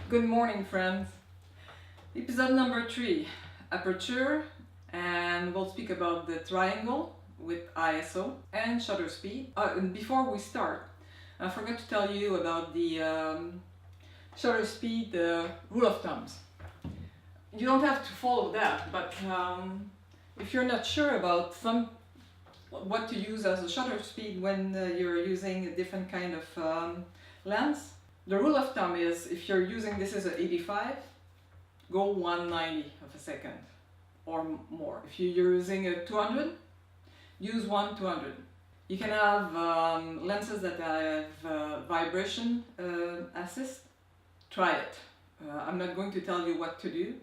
Good morning, friends. Episode number 3, Aperture, and we'll speak about the triangle with ISO and shutter speed. And before we start, I forgot to tell you about the shutter speed rule of thumbs. You don't have to follow that, but if you're not sure about what to use as a shutter speed when you're using a different kind of lens, the rule of thumb is if you're using this as an 85, go 1/90 of a second or more. If you're using a 200, use 1/200. You can have lenses that have vibration assist. Try it. I'm not going to tell you what to do.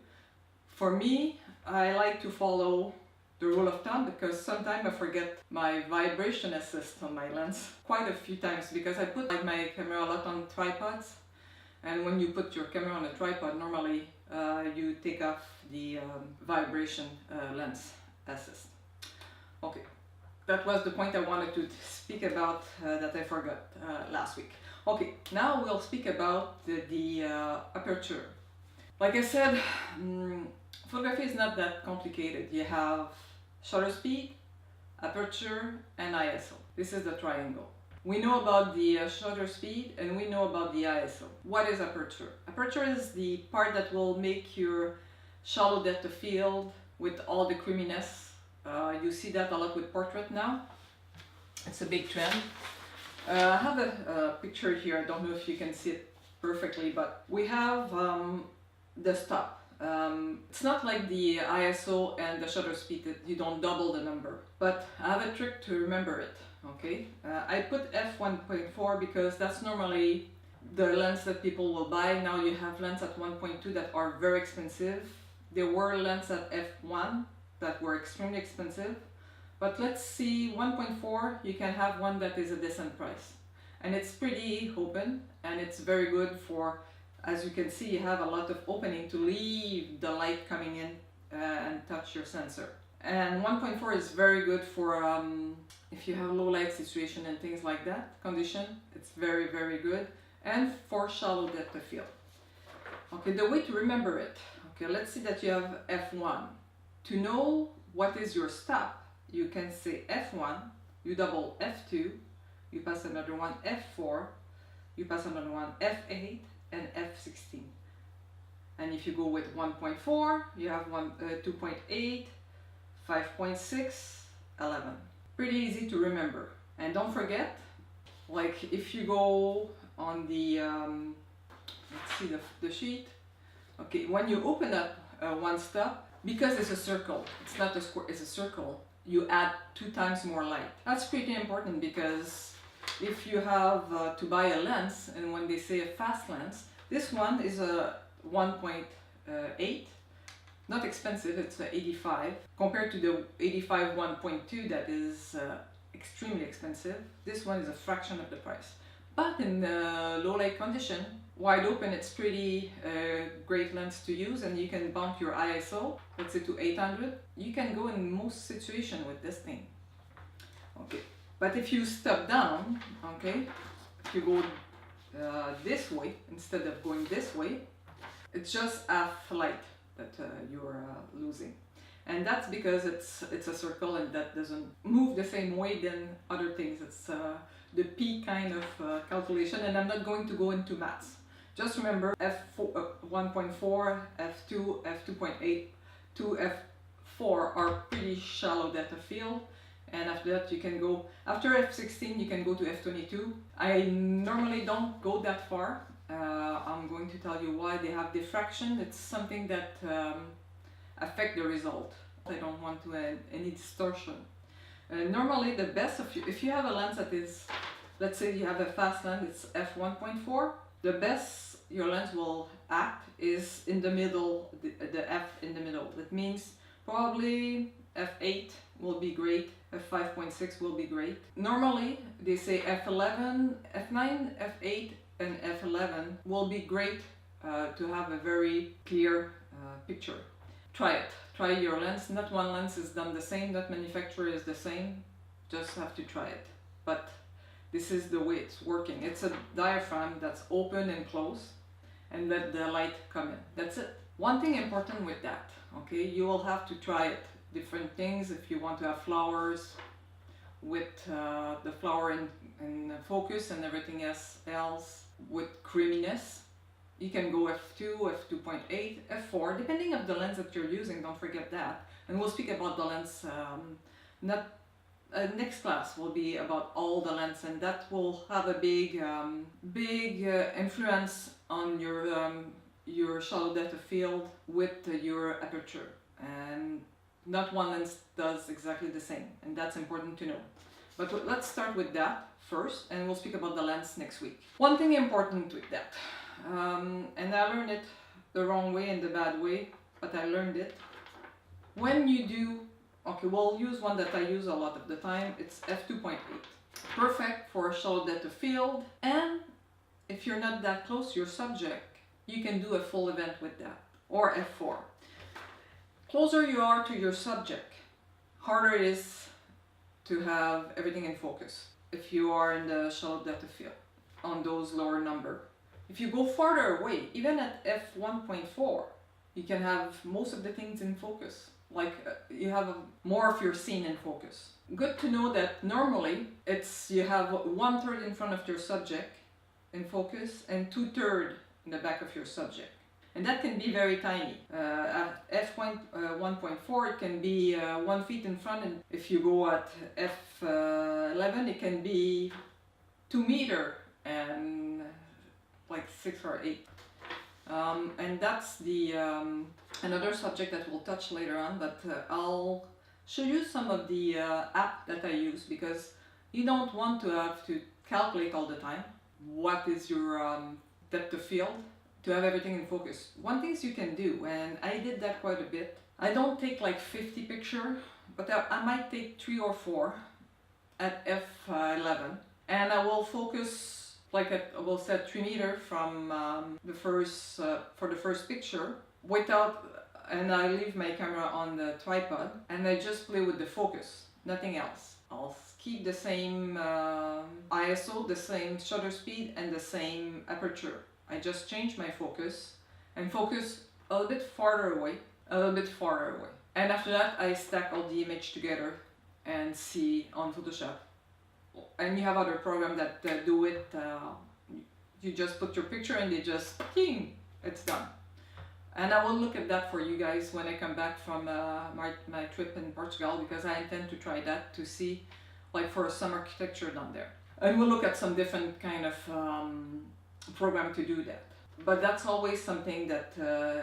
For me, I like to follow the rule of thumb because sometimes I forget my vibration assist on my lens quite a few times because I put my camera a lot on tripods, and when you put your camera on a tripod, normally you take off the vibration lens assist. Okay, that was the point I wanted to speak about that I forgot last week. Okay, now we'll speak about the aperture. Like I said, photography is not that complicated. You have shutter speed, aperture, and ISO. This is the triangle. We know about the shutter speed and we know about the ISO. What is aperture? Aperture is the part that will make your shallow depth of field with all the creaminess. You see that a lot with portrait now. It's a big trend. I have a picture here. I don't know if you can see it perfectly, but we have the stop. It's not like the ISO and the shutter speed that you don't double the number, but I have a trick to remember it. Okay, I put f1.4 because that's normally the lens that people will buy. Now you have lenses at 1.2 that are very expensive. There were lenses at f1 that were extremely expensive, but let's see, 1.4 you can have one that is a decent price, and it's pretty open and it's very good for, as you can see, you have a lot of opening to leave the light coming in and touch your sensor. And 1.4 is very good for if you have low light situation and things like that condition. It's very, very good, and for shallow depth of field. Okay, the way to remember it. Okay, let's see that you have f1. To know what is your stop, you can say f1, you double f2, you pass another one f4, you pass another one f8, and f16. And if you go with 1.4, you have 2.8, 5.6, 11. Pretty easy to remember. And don't forget, like if you go on the let's see the sheet. Okay, when you open up one stop, because it's a circle, it's not a square, it's a circle, you add 2 times more light. That's pretty important because if you have to buy a lens, and when they say a fast lens, this one is a 1.8, not expensive, it's a 85, compared to the 85 1.2 that is extremely expensive. This one is a fraction of the price. But in the low light condition, wide open, it's pretty great lens to use, and you can bump your ISO, let's say to 800. You can go in most situations with this thing. Okay. But if you step down, okay, if you go this way instead of going this way, it's just half light that you're losing. And that's because it's a circle and that doesn't move the same way than other things. It's the P kind of calculation, and I'm not going to go into maths. Just remember f1.4, f2, f2.8, to f4 are pretty shallow depth of field. And after that you can go, after f16 you can go to f22. I normally don't go that far. I'm going to tell you why. They have diffraction. It's something that affects the result. I don't want to add any distortion. Normally the best of you, if you have a lens that is, let's say you have a fast lens, it's f1.4, the best your lens will act is in the middle, the f in the middle. That means probably f8 will be great, f5.6 will be great. Normally they say f11, f9, f8 and f11 will be great to have a very clear picture. Try it. Try your lens. Not one lens is done the same, that manufacturer is the same. Just have to try it. But this is the way it's working. It's a diaphragm that's open and closed, and let the light come in. That's it. One thing important with that, okay, you will have to try it. Different things. If you want to have flowers with the flower in focus and everything else with creaminess, you can go f2, f2.8, f4, depending on the lens that you're using, don't forget that. And we'll speak about the lens, next class will be about all the lens, and that will have a big influence on your shallow depth of field with your aperture. And not one lens does exactly the same, and that's important to know. But let's start with that first, and we'll speak about the lens next week. One thing important with that, and I learned it the wrong way and the bad way, but I learned it. When you do, okay, we'll use one that I use a lot of the time, it's f2.8. Perfect for shallow depth of field, and if you're not that close to your subject, you can do a full event with that, or f4. Closer you are to your subject, harder it is to have everything in focus if you are in the shallow depth of field on those lower number. If you go farther away, even at f1.4, you can have most of the things in focus. Like you have more of your scene in focus. Good to know that normally you have 1/3 in front of your subject in focus and 2/3 in the back of your subject. And that can be very tiny. At f1.4 it can be 1 feet in front, and if you go at f11 it can be 2 meters and like 6 or 8. And that's the another subject that we'll touch later on, but I'll show you some of the app that I use, because you don't want to have to calculate all the time what is your depth of field to have everything in focus. One thing you can do, and I did that quite a bit, I don't take like 50 pictures, but I might take 3 or 4 at f11, and I will focus like I will set 3 meters from the first for the first picture and I leave my camera on the tripod and I just play with the focus, nothing else. I'll keep the same ISO, the same shutter speed, and the same aperture. I just change my focus and focus a little bit farther away, and after that I stack all the image together and see on Photoshop. And you have other programs that do it. You just put your picture and they just ting, it's done. And I will look at that for you guys when I come back from my trip in Portugal, because I intend to try that to see, like, for some architecture down there. And we'll look at some different kind of program to do that. But that's always something that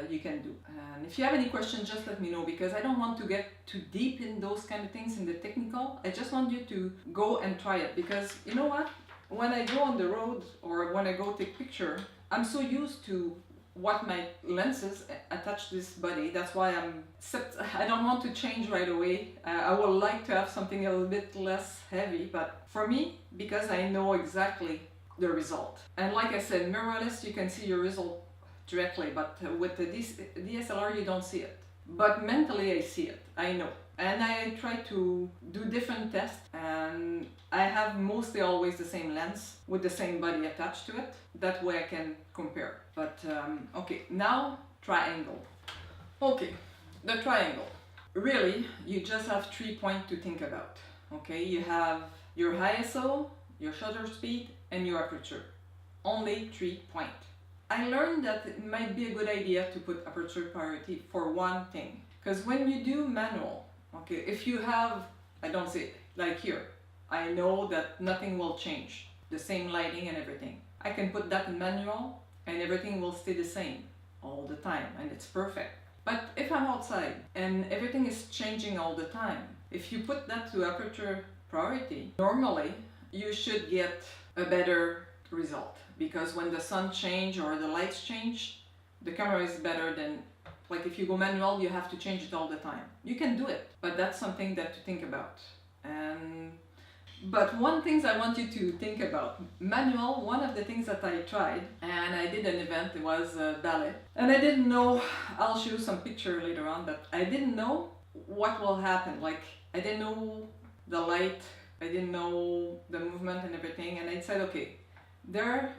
you can do. And if you have any questions, just let me know, because I don't want to get too deep in those kind of things in the technical. I just want you to go and try it, because you know what? When I go on the road or when I go take picture, I'm so used to what my lenses attach to this body. That's why I don't want to change right away. I would like to have something a little bit less heavy, but for me, because I know exactly the result. And like I said, mirrorless, you can see your result directly, but with the DSLR you don't see it. But mentally I see it, I know. And I try to do different tests, and I have mostly always the same lens with the same body attached to it. That way I can compare. But okay, now triangle. Okay, the triangle. Really, you just have 3 points to think about. Okay, you have your ISO, your shutter speed, and your aperture. Only 3 points. I learned that it might be a good idea to put aperture priority for one thing. Because when you do manual, okay, if you have, I don't say, like here, I know that nothing will change. The same lighting and everything. I can put that in manual and everything will stay the same all the time and it's perfect. But if I'm outside and everything is changing all the time, if you put that to aperture priority, normally you should get a better result, because when the sun change or the lights change, the camera is better than, like, if you go manual, you have to change it all the time. You can do it, but that's something that to think about. But one thing I want you to think about, manual, one of the things that I tried, and I did an event, it was ballet, and I didn't know, I'll show you some picture later on, but I didn't know what will happen. Like, I didn't know the light, I didn't know the movement and everything, and I said, okay, They're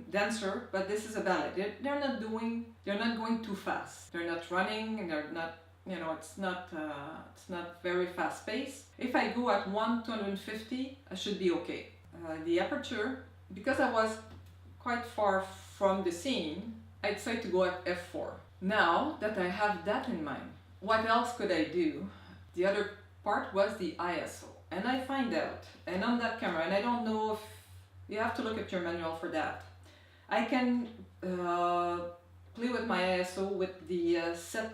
denser, but this is a ballet. They're not going too fast. They're not running, and they're not, you know, it's not very fast paced. If I go at 1/250, I should be okay. The aperture, because I was quite far from the scene, I decided to go at f4. Now that I have that in mind, what else could I do? The other part was the ISO, and I find out, and on that camera, and I don't know if you have to look at your manual for that. I can play with my ISO with the set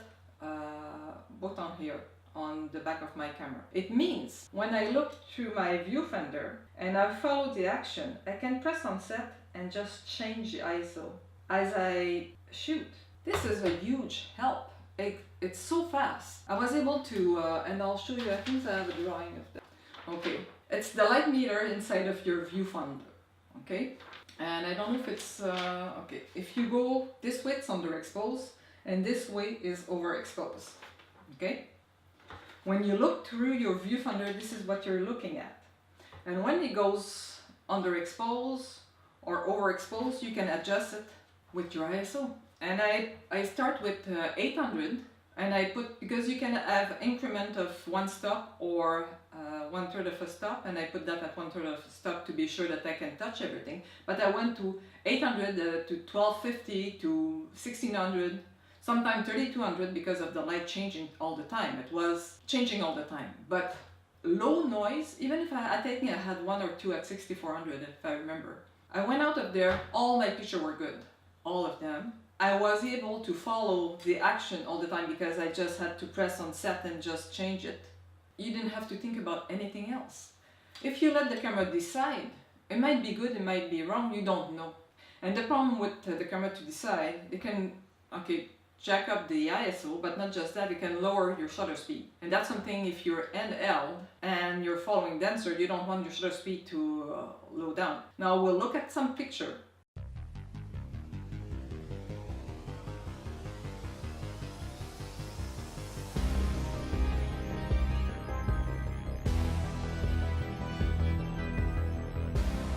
button here on the back of my camera. It means when I look through my viewfinder and I follow the action, I can press on set and just change the ISO as I shoot. This is a huge help. It's so fast. I was able to, and I'll show you, I think I have a drawing of that. Okay, it's the light meter inside of your viewfinder. Okay, and I don't know if it's, okay, if you go this way it's underexposed and this way is overexposed. Okay, when you look through your viewfinder, this is what you're looking at, and when it goes underexposed or overexposed, you can adjust it with your ISO. And I start with 800, and I put, because you can have increment of 1 stop or 1/3 of a stop, and I put that at 1/3 of a stop to be sure that I can touch everything. But I went to 800 to 1250 to 1600, sometimes 3200, because of the light changing all the time. It was changing all the time. But low noise, even if I think I had 1 or 2 at 6400, if I remember. I went out of there, all my pictures were good, all of them. I was able to follow the action all the time because I just had to press on set and just change it. You didn't have to think about anything else. If you let the camera decide, it might be good, it might be wrong, you don't know. And the problem with the camera to decide, it can, okay, jack up the ISO, but not just that, it can lower your shutter speed. And that's something, if you're handheld and you're following denser, you don't want your shutter speed to low down. Now we'll look at some picture.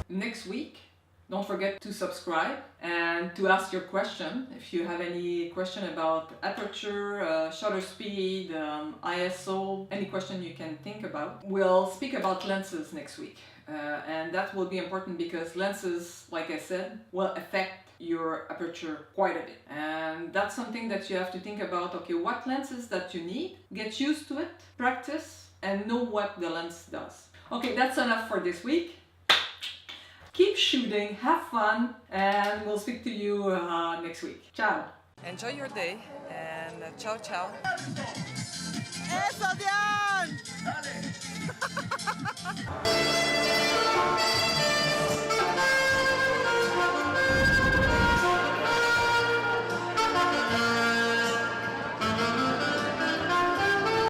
Next week, don't forget to subscribe and to ask your question. If you have any question about aperture, shutter speed, ISO, any question you can think about. We'll speak about lenses next week, and that will be important because lenses, like I said, will affect your aperture quite a bit, and that's something that you have to think about. Okay, what lenses that you need, get used to it, practice, and know what the lens does. Okay, that's enough for this week. Keep shooting, have fun, and we'll speak to you next week. Ciao! Enjoy your day, and ciao ciao! ¡Eso, Diane!